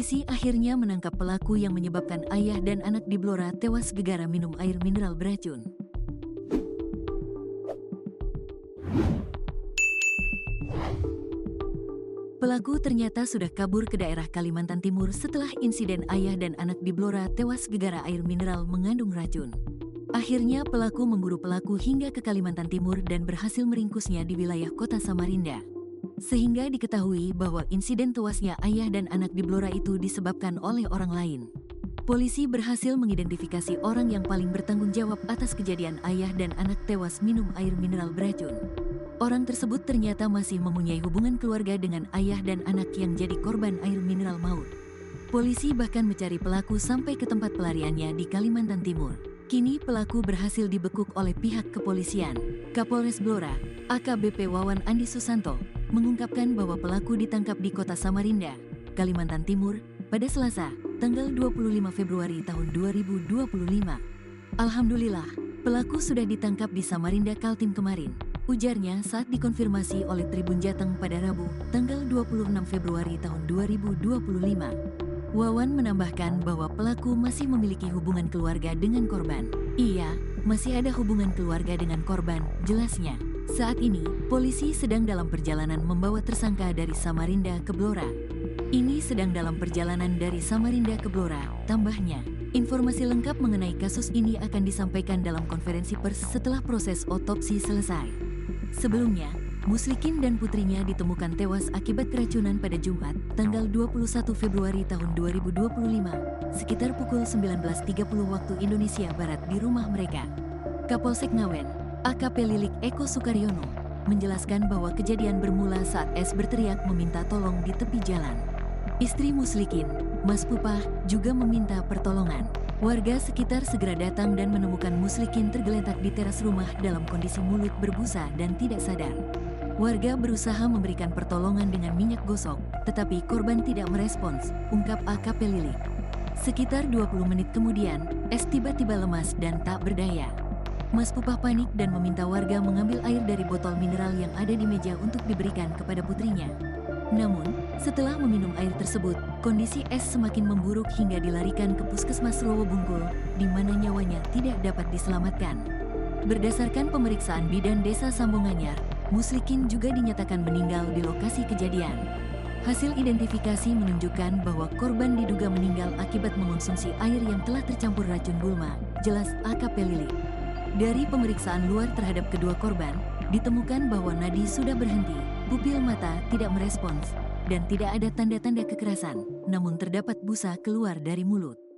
Polisi akhirnya menangkap pelaku yang menyebabkan ayah dan anak di Blora tewas gegara minum air mineral beracun. Pelaku ternyata sudah kabur ke daerah Kalimantan Timur setelah insiden ayah dan anak di Blora tewas gegara air mineral mengandung racun. Akhirnya pelaku memburu pelaku hingga ke Kalimantan Timur dan berhasil meringkusnya di wilayah kota Samarinda. Sehingga diketahui bahwa insiden tewasnya ayah dan anak di Blora itu disebabkan oleh orang lain. Polisi berhasil mengidentifikasi orang yang paling bertanggung jawab atas kejadian ayah dan anak tewas minum air mineral beracun. Orang tersebut ternyata masih mempunyai hubungan keluarga dengan ayah dan anak yang jadi korban air mineral maut. Polisi bahkan mencari pelaku sampai ke tempat pelariannya di Kalimantan Timur. Kini pelaku berhasil dibekuk oleh pihak kepolisian. Kapolres Blora, AKBP Wawan Andi Susanto, mengungkapkan bahwa pelaku ditangkap di kota Samarinda, Kalimantan Timur, pada Selasa, tanggal 25 Februari tahun 2025. Alhamdulillah, pelaku sudah ditangkap di Samarinda Kaltim kemarin, ujarnya saat dikonfirmasi oleh Tribun Jateng pada Rabu, tanggal 26 Februari tahun 2025. Wawan menambahkan bahwa pelaku masih memiliki hubungan keluarga dengan korban. Iya, masih ada hubungan keluarga dengan korban, jelasnya. Saat ini, polisi sedang dalam perjalanan membawa tersangka dari Samarinda ke Blora. Ini sedang dalam perjalanan dari Samarinda ke Blora, tambahnya. Informasi lengkap mengenai kasus ini akan disampaikan dalam konferensi pers setelah proses otopsi selesai. Sebelumnya, Muslikin dan putrinya ditemukan tewas akibat keracunan pada Jumat, tanggal 21 Februari tahun 2025, sekitar pukul 19.30 waktu Indonesia Barat di rumah mereka. Kapolsek Ngawen, AKP Lilik Eko Sukaryono, menjelaskan bahwa kejadian bermula saat S berteriak meminta tolong di tepi jalan. Istri Muslikin, Mas Pupah, juga meminta pertolongan. Warga sekitar segera datang dan menemukan Muslikin tergeletak di teras rumah dalam kondisi mulut berbusa dan tidak sadar. Warga berusaha memberikan pertolongan dengan minyak gosok, tetapi korban tidak merespons, ungkap AKP Lilik. Sekitar 20 menit kemudian, S tiba-tiba lemas dan tak berdaya. Mas Pupah panik dan meminta warga mengambil air dari botol mineral yang ada di meja untuk diberikan kepada putrinya. Namun, setelah meminum air tersebut, kondisi S semakin memburuk hingga dilarikan ke Puskesmas Rowobungkul, di mana nyawanya tidak dapat diselamatkan. Berdasarkan pemeriksaan Bidan Desa Sambonganyar, Muslikin juga dinyatakan meninggal di lokasi kejadian. Hasil identifikasi menunjukkan bahwa korban diduga meninggal akibat mengonsumsi air yang telah tercampur racun gulma, jelas AKP Lilik. Dari pemeriksaan luar terhadap kedua korban, ditemukan bahwa nadi sudah berhenti, pupil mata tidak merespons, dan tidak ada tanda-tanda kekerasan, namun terdapat busa keluar dari mulut.